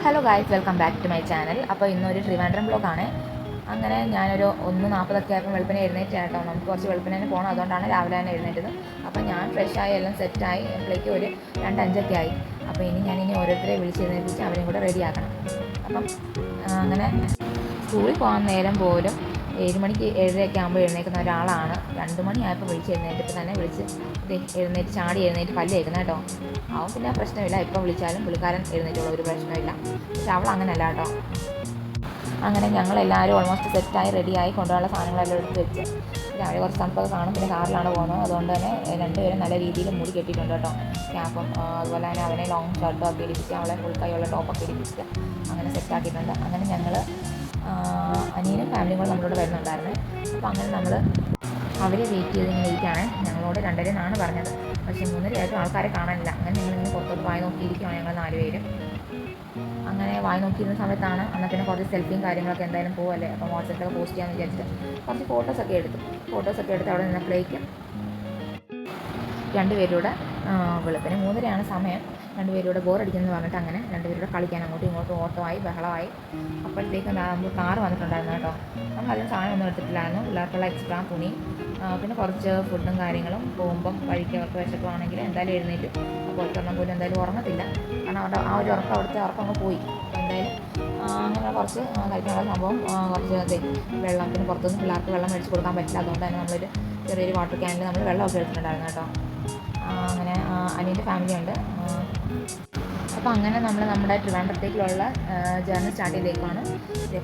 Hello guys, welcome back to my channel. അപ്പോൾ ഇന്നൊരു ട്രിവാൻഡ്രം ബ്ലോഗാണ്. അങ്ങനെ ഞാനൊരു 1:40 ആയപ്പോൾ വെളുപ്പിനെ എഴുന്നേറ്റ് കേട്ടോ. നമുക്ക് കുറച്ച് വെളുപ്പിനെ തന്നെ പോകണം, അതുകൊണ്ടാണ് രാവിലെ തന്നെ എഴുന്നേറ്റത്. അപ്പോൾ ഞാൻ ഫ്രഷായി എല്ലാം സെറ്റായി അപ്പോഴേക്കും ഒരു 2:05 ആയി. അപ്പോൾ ഞാനിനി ഓരോരുത്തരെ വിളിച്ചെഴുന്നേൽപ്പിച്ച് അവരെയും കൂടെ റെഡിയാക്കണം. അപ്പം അങ്ങനെ സ്കൂളിൽ പോകാൻ നേരം പോലും 7 മണിക്ക് 7:30 ആകുമ്പോൾ എഴുന്നേൽക്കുന്ന ഒരാളാണ് 2 മണിയായപ്പോൾ എഴുന്നേറ്റപ്പോൾ തന്നെ എഴുന്നേറ്റ് ചാടി എഴുന്നേറ്റ് പല്ല് കേൾക്കുന്നത് കേട്ടോ. അവൻ പിന്നെ പ്രശ്നമില്ല, ഇപ്പോൾ വിളിച്ചാലും പുള്ളിക്കാരൻ എഴുന്നേറ്റുള്ള ഒരു പ്രശ്നമില്ല. പക്ഷെ അവൾ അങ്ങനെയല്ല കേട്ടോ. അങ്ങനെ ഞങ്ങളെല്ലാവരും ഓൾമോസ്റ്റ് സെറ്റായി റെഡിയായി കൊണ്ടുപോകാനുള്ള സാധനങ്ങളെല്ലാം എടുത്ത് വെച്ച് രാവിലെ കുറച്ച് തണുപ്പൊക്കെ കാണും. പിന്നെ കാറിലാണ് പോകുന്നത്, അതുകൊണ്ട് തന്നെ രണ്ടുപേരും നല്ല രീതിയിൽ മൂടി കെട്ടിയിട്ടുണ്ട് കേട്ടോ. ക്യാപ്പും അതുപോലെ തന്നെ അവനെ ലോങ് ഷർട്ടും ഒക്കെ ഇടിപ്പിച്ച് അവളെ ഫുൾ കൈയുള്ള ടോപ്പൊക്കെ ഇടിപ്പിച്ചിട്ട് അങ്ങനെ സെറ്റാക്കിയിട്ടുണ്ട്. അങ്ങനെ ഞങ്ങൾ അനിയനും ഫാമിലിയും കൂടെ നമ്മളോട് വരുന്നുണ്ടായിരുന്നു. അപ്പോൾ അങ്ങനെ നമ്മൾ അവരെ വെയിറ്റ് ചെയ്തിരിക്കുകയാണ്. ഞങ്ങളോട് 2:30 എന്നാണ് പറഞ്ഞത്, പക്ഷേ 3:30 ആൾക്കാരെ കാണാനില്ല. അങ്ങനെ ഞങ്ങളിങ്ങനെ പുറത്തോട്ട് വായി നോക്കിയിരിക്കുകയാണ് ഞങ്ങൾ 4 പേരും. അങ്ങനെ വായി നോക്കിയിരുന്ന സമയത്താണ് എന്നാൽ പിന്നെ കുറച്ച് സെൽഫിയും കാര്യങ്ങളൊക്കെ എന്തായാലും പോകുമല്ലേ, അപ്പം വാട്സപ്പിലൊക്കെ പോസ്റ്റ് ചെയ്യാമെന്ന് വിചാരിച്ചിട്ട് കുറച്ച് ഫോട്ടോസൊക്കെ എടുത്ത് അവിടെ നിന്നപ്പോഴേക്കും രണ്ടുപേരൂടെ വെളുപ്പിന് 3:30 സമയം. രണ്ടുപേരൂടെ ബോറടിക്കുമെന്ന് പറഞ്ഞിട്ട് അങ്ങനെ രണ്ടുപേരൂടെ കളിക്കാൻ അങ്ങോട്ടും ഇങ്ങോട്ടും ഓട്ടമായി ബഹളമായി. അപ്പോഴത്തേക്കും നമ്മൾ കാറ് വന്നിട്ടുണ്ടായിരുന്നു കേട്ടോ. നമ്മളധികം സാധനമൊന്നും എടുത്തിട്ടില്ലായിരുന്നു. പിള്ളേർക്കുള്ള എക്സ്ട്രാ തുണി, പിന്നെ കുറച്ച് ഫുഡും കാര്യങ്ങളും. പോകുമ്പം വഴിക്ക് അവർക്ക് വിശക്കുവാണെങ്കിൽ എന്തായാലും എഴുന്നേറ്റ് അപ്പോൾ ഒരെണ്ണം പോലും എന്തായാലും ഉറങ്ങത്തില്ല, കാരണം അവരുടെ ആ ഒരു അവിടുത്തെ ഉറക്കം അങ്ങ് പോയി. അപ്പോൾ എന്തായാലും അങ്ങനെ കുറച്ച് കഴിക്കാനുള്ള സംഭവം, കുറച്ച് വെള്ളം, പിന്നെ പുറത്തുനിന്ന് പിള്ളേർക്ക് വെള്ളം മേടിച്ച് കൊടുക്കാൻ പറ്റില്ല, അതുകൊണ്ട് തന്നെ നമ്മളൊരു ചെറിയൊരു വാട്ടർ ക്യാനിൽ നമ്മൾ വെള്ളമൊക്കെ എടുത്തിട്ടുണ്ടായിരുന്നു കേട്ടോ. അങ്ങനെ അനിയൻ്റെ ഫാമിലി ഉണ്ട്. അപ്പോൾ അങ്ങനെ നമ്മൾ നമ്മുടെ ട്രിവാൻഡ്രത്തേക്കുള്ള ജേർണി സ്റ്റാർട്ട് ചെയ്തേക്കുവാണ്.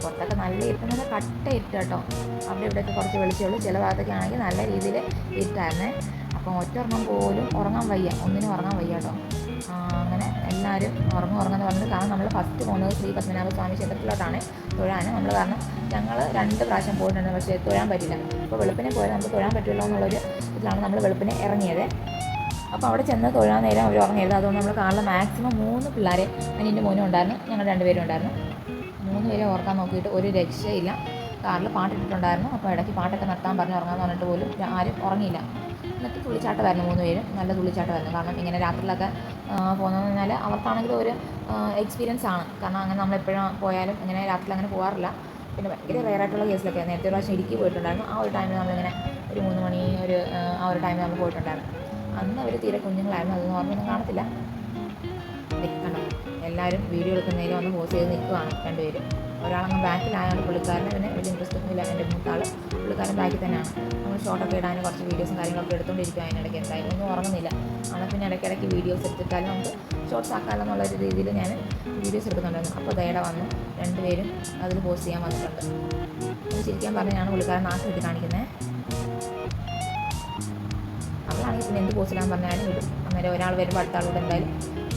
പുറത്തൊക്കെ നല്ല ഇരുട്ടുന്നത് കട്ട ഇരുട്ട് കേട്ടോ. അവിടെ ഇവിടെയൊക്കെ കുറച്ച് വെളിച്ചമുള്ളൂ, ചില ഭാഗത്തൊക്കെ ആണെങ്കിൽ നല്ല രീതിയിൽ ഇരുട്ടായിരുന്നേ. അപ്പോൾ ഒറ്റ പോലും ഉറങ്ങാൻ വയ്യ, ഒന്നിനും ഉറങ്ങാൻ വയ്യ കേട്ടോ. അങ്ങനെ എല്ലാവരും ഉറങ്ങുമെന്ന് പറഞ്ഞിട്ട്, കാരണം നമ്മൾ ഫസ്റ്റ് പോകുന്നത് ശ്രീ പത്മനാഭ സ്വാമി ക്ഷേത്രത്തിലോട്ടാണ് തൊഴാൻ. നമ്മൾ കാരണം ഞങ്ങൾ 2 പ്രാവശ്യം പോയിട്ടുണ്ട്, പക്ഷേ തൊഴാൻ പറ്റില്ല. അപ്പോൾ വെളുപ്പിനെ പോയാൽ നമുക്ക് തൊഴാൻ പറ്റുമല്ലോ എന്നുള്ളൊരു ഇതിലാണ് നമ്മൾ വെളുപ്പിനെ ഇറങ്ങിയത്. അപ്പോൾ അവിടെ ചെന്ന് തൊഴാൻ നേരം അവർ ഉറങ്ങരുത്, അതുകൊണ്ട് നമ്മൾ കാറിൽ മാക്സിമം 3 പിള്ളേരെ, എൻ്റെ മോനും ഉണ്ടായിരുന്നു, ഞങ്ങൾ 2 പേരും ഉണ്ടായിരുന്നു. 3 പേരെ ഓർക്കാൻ നോക്കിയിട്ട് ഒരു രക്ഷയില്ല. കാറിൽ പാട്ടിട്ടിട്ടുണ്ടായിരുന്നു, അപ്പോൾ ഇടയ്ക്ക് പാട്ടൊക്കെ നിർത്താൻ പറഞ്ഞ് ഉറങ്ങാൻ പറഞ്ഞിട്ട് പോലും ആരും ഉറങ്ങിയില്ല. എന്നിട്ട് തുള്ളിച്ചാട്ടമായിരുന്നു 3 പേരും, നല്ല തുള്ളിച്ചാട്ടമായിരുന്നു. കാരണം ഇങ്ങനെ രാത്രിയിലൊക്കെ പോകുന്നതെന്ന് പറഞ്ഞാൽ അവർക്കാണെങ്കിലും ഒരു എക്സ്പീരിയൻസ് ആണ്. കാരണം അങ്ങനെ നമ്മളെപ്പോഴും പോയാലും ഇങ്ങനെ രാത്രിയിൽ അങ്ങനെ പോകാറില്ല. പിന്നെ ഭയങ്കര റെയറായിട്ടുള്ള കേസിലൊക്കെ നേരത്തെ പ്രാവശ്യം ഇടുക്കി പോയിട്ടുണ്ടായിരുന്നു. ആ ഒരു ടൈമിൽ നമ്മളിങ്ങനെ ഒരു 3 മണി ആ ഒരു ടൈമിൽ നമ്മൾ പോയിട്ടുണ്ടായിരുന്നു. അന്ന് അവർ തീരെ കുഞ്ഞുങ്ങളായിരുന്നു, അതൊന്നും ഓർമ്മയൊന്നും കാണത്തില്ല. കണ്ടോ, എല്ലാവരും വീഡിയോ എടുക്കുന്നതിൽ ഒന്ന് പോസ് ചെയ്ത് നിൽക്കുകയാണ് 2 പേരും. ഒരാളങ്ങ് ബാക്കിലായാണ്, പുള്ളിക്കാരന് പിന്നെ വലിയ ഇൻട്രസ്റ്റ് ഒന്നുമില്ല. എൻ്റെ മൂത്താൾ പുള്ളിക്കാരൻ ബാക്കിൽ തന്നെയാണ്. നമ്മൾ ഷോട്ടൊക്കെ ഇടാനും കുറച്ച് വീഡിയോസും കാര്യങ്ങളൊക്കെ എടുത്തുകൊണ്ടിരിക്കുക. അതിനിടയ്ക്ക് എന്തായാലും ഒന്നും ഉറങ്ങുന്നില്ല. എന്നാൽ പിന്നെ ഇടയ്ക്കിടയ്ക്ക് വീഡിയോസ് എടുത്തിട്ടാലും നമുക്ക് ഷോർട്ട്സ് ആക്കാമല്ലോ എന്നുള്ളൊരു രീതിയിൽ ഞാൻ വീഡിയോസ് എടുക്കുന്നുണ്ടായിരുന്നു. അപ്പോൾ ദയടെ വന്നു 2 പേരും അതിൽ പോസ്റ്റ് ചെയ്യാൻ വന്നിട്ടുണ്ട്. അത് ശരിക്കാൻ പറഞ്ഞാണ് പുള്ളിക്കാരൻ നാട്ടിൽ ഇട്ട് കാണിക്കുന്നത്. അവളാണെങ്കിൽ പിന്നെ എന്ത് പോസ്റ്റിലാന്ന് പറഞ്ഞാലും ഇടും. അന്നേരം ഒരാൾ വരുമ്പോൾ അടുത്ത ആളോട് എന്തായാലും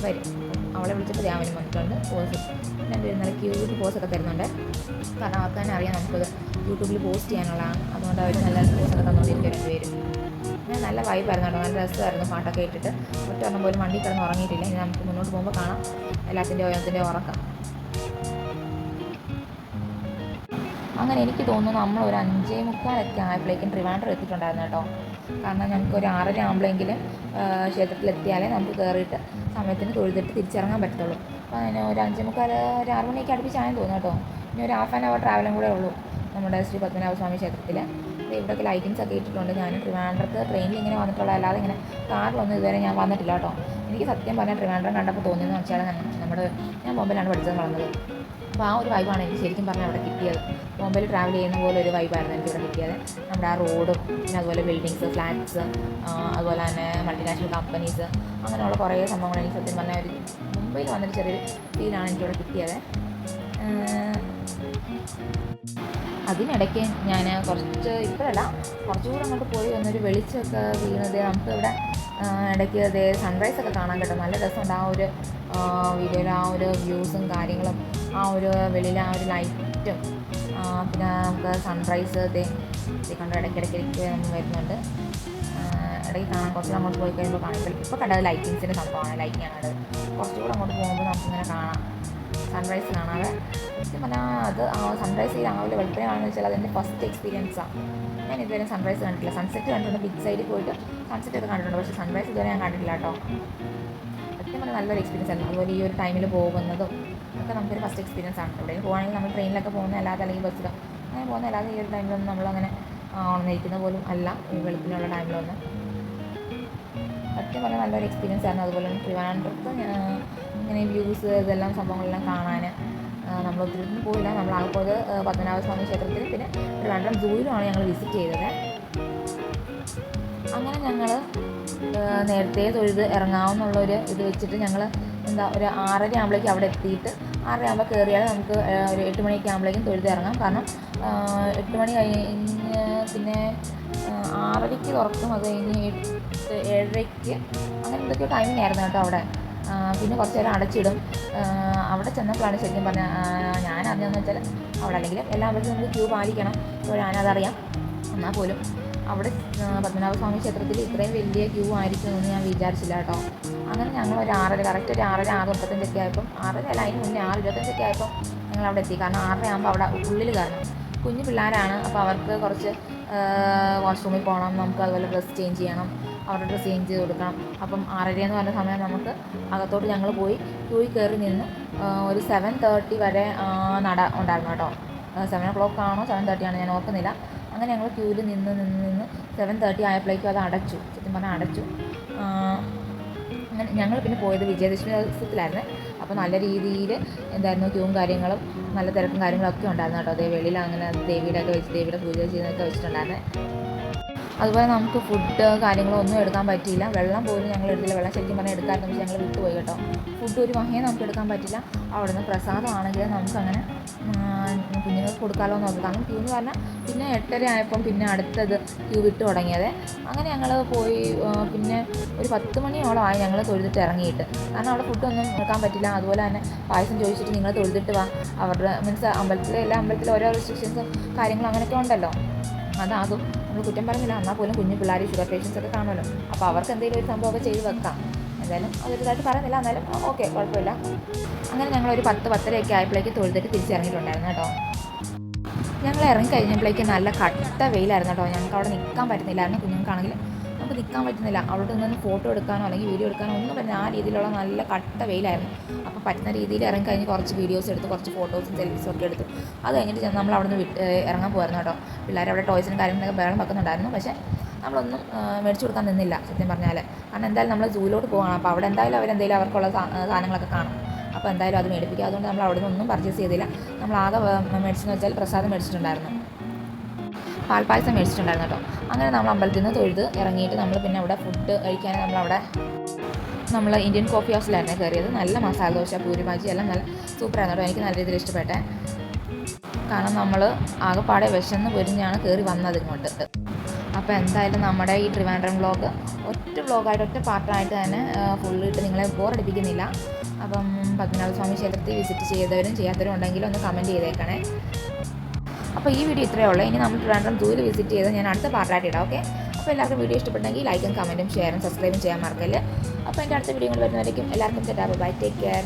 വരും. അവളെ വിളിച്ചപ്പോൾ രാവിലെ വന്നിട്ടുണ്ട് പോസ്. രണ്ട് നല്ല ക്യൂട്ട് പോസൊക്കെ തരുന്നുണ്ട്, കാരണം അവർക്ക് തന്നെ അറിയാം നമുക്കത് യൂട്യൂബിൽ പോസ്റ്റ് ചെയ്യാനുള്ളതാണ്. അതുകൊണ്ട് അവർ നല്ല പോസൊക്കെ തന്നുകൊണ്ടിരിക്കും 2 പേരും. പിന്നെ നല്ല വൈബായിരുന്നു കേട്ടോ, നല്ല രസമായിരുന്നു. പാട്ടൊക്കെ ഇട്ടിട്ട് ഒറ്റ പോലും വണ്ടി കിടന്ന് ഉറങ്ങിയിട്ടില്ല. ഇനി നമുക്ക് മുന്നോട്ട് പോകുമ്പോൾ കാണാം ഓരോത്തിൻ്റെ ഉറക്കം. അങ്ങനെ എനിക്ക് തോന്നുന്നു നമ്മൾ ഒരു 5:45 ആയപ്പോഴേക്കും ട്രിവാൻഡ്രം എത്തിയിട്ടുണ്ടായിരുന്നു കേട്ടോ. കാരണം ഞങ്ങൾക്ക് ഒരു 6:30 ആകുമ്പോഴെങ്കിലും ക്ഷേത്രത്തിലെത്തിയാലേ നമുക്ക് കയറിയിട്ട് സമയത്തിന് തൊഴുതിട്ട് തിരിച്ചിറങ്ങാൻ പറ്റത്തുള്ളൂ. അപ്പോൾ അതിന് ഒരു 5:45 ഒരു 6 മണിയൊക്കെ അടുപ്പിച്ചായെന്ന് തോന്നുന്നു കേട്ടോ. ഇനി ഒരു ഹാഫ് ആൻ അവർ ട്രാവലും കൂടെ ഉള്ളൂ നമ്മുടെ ശ്രീ പത്മനാഭ സ്വാമി ക്ഷേത്രത്തിൽ. ഇവിടെയൊക്കെ ലൈറ്റിങ്സ് ഒക്കെ ഇട്ടിട്ടുണ്ട്. ഞാൻ ട്രിവാൻഡ്രത്ത് ട്രെയിനിൽ ഇങ്ങനെ വന്നിട്ടുള്ള, അല്ലാതെ ഇങ്ങനെ കാറിലൊന്നും ഇതുവരെ ഞാൻ വന്നിട്ടില്ല കേട്ടോ. എനിക്ക് സത്യം പറഞ്ഞാൽ ട്രിവാൻഡ്രം കണ്ടപ്പോൾ തോന്നിയെന്ന് വെച്ചാൽ ഞാൻ ബോംബെയിലാണ് പഠിച്ചത് വളർന്നത്. അപ്പോൾ ആ ഒരു വൈബാണ് എനിക്ക് ശരിക്കും പറഞ്ഞാൽ അവിടെ കിട്ടിയത്. ബോംബെയിൽ ട്രാവൽ ചെയ്യുന്ന പോലെ ഒരു വൈബായിരുന്നു എനിക്കിവിടെ കിട്ടിയത്. നമ്മുടെ ആ റോഡും പിന്നെ അതുപോലെ ബിൽഡിങ്സ്, ഫ്ലാറ്റ്സ്, അതുപോലെ തന്നെ മൾട്ടിനാഷണൽ കമ്പനീസ്, അങ്ങനെയുള്ള കുറേ സംഭവങ്ങൾ എനിക്ക് സത്യം പറഞ്ഞാൽ ഒരു മുംബൈയിൽ വന്നൊരു ചെറിയൊരു ഫീലാണ് എനിക്കിവിടെ കിട്ടിയത്. അതിനിടയ്ക്ക് ഞാൻ ഇപ്പോഴല്ല കുറച്ചുകൂടെ അങ്ങോട്ട് പോയി വന്നൊരു വെളിച്ചമൊക്കെ വീണത് നമുക്കിവിടെ ഇടയ്ക്ക് സൺറൈസൊക്കെ കാണാൻ കിട്ടും. നല്ല രസമുണ്ട് ആ ഒരു വീഡിയോയിൽ, ആ ഒരു വ്യൂസും കാര്യങ്ങളും, ആ ഒരു വെളിയിൽ ആ ഒരു ലൈറ്റും, പിന്നെ നമുക്ക് സൺറൈസ് കണ്ട് ഇടയ്ക്കിടയ്ക്ക് നമ്മൾ വരുന്നുണ്ട്. ഇടയ്ക്ക് കാണാൻ കുറച്ചുകൂടെ അങ്ങോട്ട് പോയി കഴിയുമ്പോൾ കാണുമ്പോൾ ഇപ്പോൾ കണ്ടത് ലൈറ്റിങ്സിൻ്റെ സംഭവമാണ്, ലൈറ്റിംഗ് ആണ്. കുറച്ചുകൂടെ അങ്ങോട്ട് പോകുമ്പോൾ നമുക്കിങ്ങനെ കാണാം സൺറൈസ് കാണാതെ. സത്യം പറഞ്ഞാൽ അത് സൺറൈസ് രാവിലെ വെളുപ്പിനെ കാണുന്നത് വെച്ചാൽ അതെൻ്റെ ഫസ്റ്റ് എക്സ്പീരിയൻസാണ്. ഞാൻ ഇതുവരെ സൺറൈസ് കണ്ടിട്ടില്ല. സൺസെറ്റ് കണ്ടിട്ടുണ്ട്, ബീച്ച് സൈഡിൽ പോയിട്ട് സൺസെറ്റ് ഒക്കെ കണ്ടിട്ടുണ്ട്, പക്ഷേ സൺറൈസ് ഇതുവരെ ഞാൻ കണ്ടിട്ടില്ല കേട്ടോ. സത്യം പറഞ്ഞാൽ നല്ലൊരു എക്സ്പീരിയൻസ് ആയിരുന്നു. അതുപോലെ ഈ ഒരു ടൈമിൽ പോകുന്നതും ഒക്കെ നമുക്കൊരു ഫസ്റ്റ് എക്സ്പീരിയൻസ് ആണ്. എവിടെയും പോകുകയാണെങ്കിൽ നമ്മൾ ട്രെയിനിലൊക്കെ പോകുന്ന അല്ലാതെ അല്ലെങ്കിൽ ബസ്സിലോ അങ്ങനെ പോകുന്ന അല്ലാതെ ഈ ഒരു ടൈമിലൊന്നും നമ്മളങ്ങനെ ഉണർന്നിരിക്കുന്ന പോലും അല്ല ഈ വെളുപ്പിനുള്ള ടൈമിലൊന്നും. സത്യം പറഞ്ഞാൽ നല്ലൊരു എക്സ്പീരിയൻസ് ആയിരുന്നു. അതുപോലെ തന്നെ ട്രിവാൻഡ്രത്ത് ഇങ്ങനെ വ്യൂസ് ഇതെല്ലാം സംഭവങ്ങളെല്ലാം കാണാൻ നമ്മൾ ഒത്തിരി ഒന്നും പോയില്ല. നമ്മളാകെ പോയത് പത്മനാഭസ്വാമി ക്ഷേത്രത്തിൽ പിന്നെ ട്രിവാൻഡ്രം സൂയിലുമാണ് ഞങ്ങൾ വിസിറ്റ് ചെയ്തത്. അങ്ങനെ ഞങ്ങൾ നേരത്തെ തൊഴുത് ഇറങ്ങാമെന്നുള്ളൊരു ഇത് വെച്ചിട്ട് ഞങ്ങൾ ഒരു 6:30 ആകുമ്പോഴേക്കും അവിടെ എത്തിയിട്ട് 6:30 ആകുമ്പോൾ കയറിയാൽ നമുക്ക് ഒരു 8 മണിയൊക്കെ ആകുമ്പോഴേക്കും തൊഴുത് ഇറങ്ങാം. കാരണം 8 മണി കഴിഞ്ഞ് പിന്നെ 6:30ക്ക് തുറക്കും. അത് കഴിഞ്ഞ് 7:30 അങ്ങനെ എന്തൊക്കെയോ ടൈമിംഗ് ആയിരുന്നു കേട്ടോ അവിടെ. പിന്നെ കുറച്ച് നേരം അടച്ചിടും. അവിടെ ചെന്നപ്പോഴാണ് ശരിക്കും പറഞ്ഞാൽ ഞാൻ അറിഞ്ഞതെന്ന് വെച്ചാൽ അവിടെ അല്ലെങ്കിൽ എല്ലാവരും നമുക്ക് ക്യൂ പാലിക്കണം. ഇപ്പോൾ ഞാനതറിയാം. എന്നാൽ പോലും അവിടെ പത്മനാഭസ്വാമി ക്ഷേത്രത്തിൽ ഇത്രയും വലിയ ക്യൂ ആയിരിക്കുമെന്ന് ഞാൻ വിചാരിച്ചില്ല കേട്ടോ. അങ്ങനെ ഞങ്ങൾ ഒരു 6:30 കറക്റ്റ് ഒരു 6:30 6:35 ആയപ്പം 6:30 അല്ല അതിന് മുന്നേ 6:25 ആയപ്പോൾ ഞങ്ങൾ അവിടെ എത്തി. കാരണം 6:30 ആകുമ്പോൾ അവിടെ ഉള്ളിൽ കയറണം. കുഞ്ഞു പിള്ളേരാണ്, അപ്പോൾ അവർക്ക് കുറച്ച് വാഷ്റൂമിൽ പോകണം, നമുക്ക് അതുപോലെ ഡ്രസ്സ് ചേഞ്ച് ചെയ്യണം, അവരുടെ ഡ്രസ്സ് ചേഞ്ച് ചെയ്ത് കൊടുക്കണം. അപ്പം 6:30 എന്ന് പറഞ്ഞ സമയം നമുക്ക് അകത്തോട്ട് ഞങ്ങൾ പോയി ക്യൂയിൽ കയറി നിന്ന് ഒരു 7:30 വരെ നട ഉണ്ടായിരുന്നു കേട്ടോ. 7 o'clock ആണോ 7:30 ആണോ ഞാൻ ഓർക്കുന്നില്ല. അങ്ങനെ ഞങ്ങൾ ക്യൂവിൽ നിന്ന് 7:30 ആയപ്പോഴേക്കും അത് അടച്ചു. സത്യം പറഞ്ഞാൽ അടച്ചു. അങ്ങനെ ഞങ്ങൾ പിന്നെ പോയത് വിജയദശമി ദിവസത്തിലായിരുന്നു. അപ്പോൾ നല്ല രീതിയിൽ എന്തായിരുന്നു ക്യൂവും കാര്യങ്ങളും നല്ല തിരക്കും കാര്യങ്ങളൊക്കെ ഉണ്ടായിരുന്നു കേട്ടോ. അതേ വെളിയിൽ അങ്ങനെ ദേവിയുടെ പൂജ ചെയ്യുന്നതൊക്കെ വെച്ചിട്ടുണ്ടായിരുന്നു. അതുപോലെ നമുക്ക് ഫുഡ് കാര്യങ്ങളൊന്നും എടുക്കാൻ പറ്റിയില്ല. വെള്ളം പോലും ഞങ്ങൾ എടുത്തില്ല. വെള്ളം ശരിക്കും പറഞ്ഞാൽ എടുക്കാറുണ്ട്, പക്ഷേ ഞങ്ങൾ വിട്ടുപോയി കേട്ടോ. ഫുഡ് ഒരു വകയും നമുക്ക് എടുക്കാൻ പറ്റില്ല. അവിടെ നിന്ന് പ്രസാദമാണെങ്കിൽ നമുക്കങ്ങനെ കുഞ്ഞുങ്ങൾക്ക് കൊടുക്കാമല്ലോ എന്ന് നോക്കി. കാരണം ക്യൂ എന്ന് പറഞ്ഞാൽ പിന്നെ 8:30 ആയപ്പം പിന്നെ അടുത്തത് ക്യൂ വിട്ട് തുടങ്ങിയത്. അങ്ങനെ ഞങ്ങൾ പോയി പിന്നെ ഒരു 10 മണിയോളമായി ഞങ്ങൾ തൊഴുതിട്ട് ഇറങ്ങിയിട്ട്. കാരണം അവിടെ ഫുഡൊന്നും എടുക്കാൻ പറ്റില്ല. അതുപോലെ തന്നെ പായസം ചോദിച്ചിട്ട് നിങ്ങൾ തൊഴുതിട്ട് വാ. അവരുടെ മീൻസ് എല്ലാ അമ്പലത്തിലും ഓരോ റെസ്ട്രിക്ഷൻസും കാര്യങ്ങളും അങ്ങനെയൊക്കെ ഉണ്ടല്ലോ. അതും നമ്മൾ കുറ്റം പറഞ്ഞില്ല. എന്നാൽ പോലും കുഞ്ഞു പിള്ളേർ ഷുഗർ പേഷ്യൻസ് ഒക്കെ കാണുമല്ലോ. അപ്പോൾ അവർക്ക് എന്തെങ്കിലും ഒരു സംഭവമൊക്കെ ചെയ്ത് വെക്കാം. എന്തായാലും അതൊരിതായിട്ട് പറയുന്നില്ല, എന്നാലും ഓക്കെ, കുഴപ്പമില്ല. അങ്ങനെ ഞങ്ങളൊരു 10-10:30 ആയപ്പോഴേക്ക് തൊഴുതിട്ട് തിരിച്ചിറങ്ങിയിട്ടുണ്ടായിരുന്നു കേട്ടോ. ഞങ്ങൾ ഇറങ്ങിക്കഴിഞ്ഞപ്പോഴേക്ക് നല്ല കട്ട വെയിലായിരുന്നു കേട്ടോ. ഞങ്ങൾക്ക് അവിടെ നിൽക്കാൻ പറ്റുന്നില്ലായിരുന്നു. കുഞ്ഞുങ്ങൾക്കാണെങ്കിൽ നമുക്ക് നിൽക്കാൻ പറ്റുന്നില്ല. അവിടെ നിന്ന് ഫോട്ടോ എടുക്കാനോ അല്ലെങ്കിൽ വീഡിയോ എടുക്കാനോ ഒന്നും പറ്റില്ല. ആ രീതിയിലുള്ള നല്ല കട്ട വെയിലായിരുന്നു. അപ്പോൾ പറ്റുന്ന രീതിയിൽ ഇറങ്ങിക്കഴിഞ്ഞ് കുറച്ച് വീഡിയോസ് എടുത്ത് കുറച്ച് ഫോട്ടോസും സെൽഫീസും ഒക്കെ എടുത്തു. അത് കഴിഞ്ഞിട്ട് നമ്മൾ അവിടെ നിന്ന് ഇറങ്ങാൻ പോയിരുന്നു കേട്ടോ. പിള്ളേർ അവിടെ ടോയ്സിനും കാര്യങ്ങളൊക്കെ ബഹളം വെക്കുന്നുണ്ടായിരുന്നു. പക്ഷേ നമ്മളൊന്നും മേടിച്ചു കൊടുക്കാൻ നിന്നില്ല സത്യം പറഞ്ഞാൽ. കാരണം എന്തായാലും നമ്മൾ സൂയിലോട്ട് പോകണം. അപ്പോൾ അവിടെ എന്തായാലും അവരെന്തെങ്കിലും അവർക്കുള്ള സാധനങ്ങളൊക്കെ കാണും. അപ്പോൾ എന്തായാലും അത് മേടിപ്പിക്കുക. അതുകൊണ്ട് നമ്മൾ അവിടെ നിന്നൊന്നും പർച്ചേസ് ചെയ്തില്ല. നമ്മൾ ആകെ മേടിച്ചെന്ന് വെച്ചാൽ പ്രസാദം മേടിച്ചിട്ടുണ്ടായിരുന്നു, പാൽപ്പായസം മേടിച്ചിട്ടുണ്ടായിരുന്നു കേട്ടോ. അങ്ങനെ നമ്മൾ അമ്പലത്തിൽ നിന്ന് തൊഴുത് ഇറങ്ങിയിട്ട് നമ്മൾ പിന്നെ അവിടെ ഫുഡ് കഴിക്കാൻ നമ്മൾ ഇന്ത്യൻ കോഫി ഹൗസിലായിരുന്നു കയറിയത്. നല്ല മസാല ദോശ, പൂരി ഭാജി എല്ലാം നല്ല സൂപ്പറായിരുന്നു കേട്ടോ. എനിക്ക് നല്ല രീതിയിൽ ഇഷ്ടപ്പെട്ടെ. കാരണം നമ്മൾ ആകെപ്പാടെ വിശന്ന് പൊരിഞ്ഞാണ് കയറി വന്നത് ഇങ്ങോട്ട്. അപ്പോൾ എന്തായാലും നമ്മുടെ ഈ ട്രിവാൻഡ്രം വ്ളോഗ് ഒറ്റ വ്ളോഗായിട്ട് ഒറ്റ പാർട്ടായിട്ട് തന്നെ ഫുള്ളിട്ട് നിങ്ങളെ ബോറടിപ്പിക്കുന്നില്ല. അപ്പം പത്മനാഭസ്വാമി ക്ഷേത്രത്തിൽ വിസിറ്റ് ചെയ്തവരും ചെയ്യാത്തവരും ഉണ്ടെങ്കിലും ഒന്ന് കമൻറ്റ് ചെയ്തേക്കണേ. അപ്പോൾ ഈ വീഡിയോ ഇത്രയേ ഉള്ളൂ. ഇനി നമ്മൾ ട്രിവാൻഡ്രം സൂയിൽ വിസിറ്റ് ചെയ്ത് ഞാൻ അടുത്ത പാർട്ടായിട്ട് ഇടാം. ഓക്കെ, അപ്പോൾ എല്ലാവർക്കും വീഡിയോ ഇഷ്ടപ്പെട്ടെങ്കിൽ ലൈക്കും കമൻറ്റും ഷെയറും സബ്സ്ക്രൈബും ചെയ്യാൻ മറക്കല്ലേ. അപ്പോൾ എൻ്റെ അടുത്ത വീഡിയോകൾ വരുന്നവരേക്കും എല്ലാവർക്കും ടാറ്റാ, ബൈ, ടേക്ക് കെയർ.